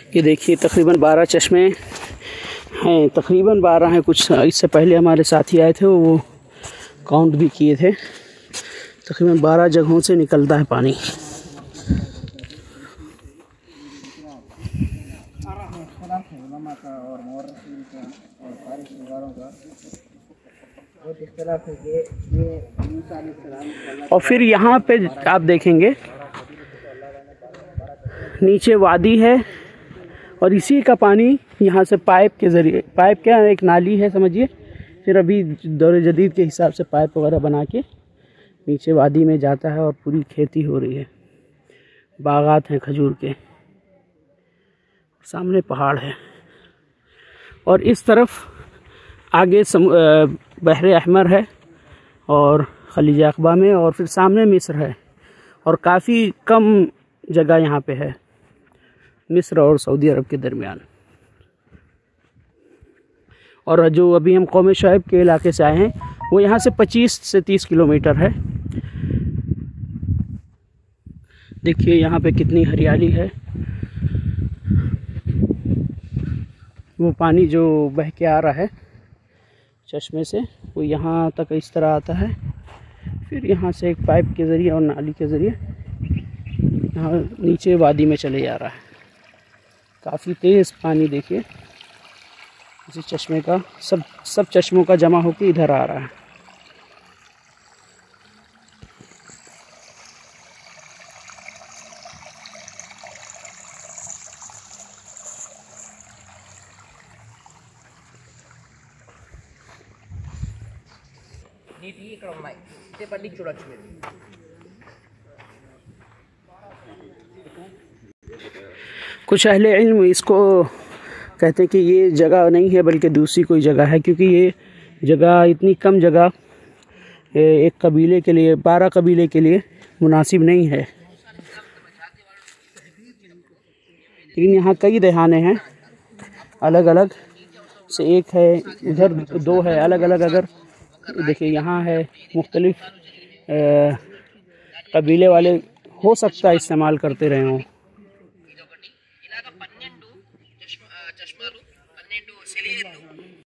ये देखिए तकरीबन 12 चश्मे हैं, तकरीबन 12 हैं। कुछ इससे पहले हमारे साथी आए थे, वो काउंट भी किए थे। तकरीबन 12 जगहों से निकलता है पानी। और फिर यहाँ पे आप देखेंगे नीचे वादी है और इसी का पानी यहाँ से पाइप के ज़रिए, पाइप क्या एक नाली है समझिए, फिर अभी दौर जदीद के हिसाब से पाइप वगैरह बना के नीचे वादी में जाता है और पूरी खेती हो रही है। बागात हैं खजूर के, सामने पहाड़ है और इस तरफ आगे बहरे अहमर है और खलीज अक़बा में, और फिर सामने मिस्र है और काफ़ी कम जगह यहाँ पे है मिस्र और सऊदी अरब के दरमियान। और जो अभी हम कौम शुएब के इलाके से आए हैं वो यहाँ से 25 से 30 किलोमीटर है। देखिए यहाँ पे कितनी हरियाली है। वो पानी जो बह के आ रहा है चश्मे से वो यहाँ तक इस तरह आता है, फिर यहाँ से एक पाइप के ज़रिए और नाली के ज़रिए यहाँ नीचे वादी में चले जा रहा है। काफ़ी तेज़ पानी देखिए इसी चश्मे का, सब चश्मों का जमा होकर इधर आ रहा है। कुछ अहले इल्म इसको कहते हैं कि ये जगह नहीं है बल्कि दूसरी कोई जगह है, क्योंकि ये जगह इतनी कम जगह एक कबीले के लिए, 12 कबीले के लिए मुनासिब नहीं है। लेकिन यहाँ कई दहाने हैं अलग अलग से, एक है उधर, 2 है अलग अलग। अगर देखिए यहाँ है मुख्तलिफ कबीले वाले हो सकता है इस्तेमाल करते रहे हों।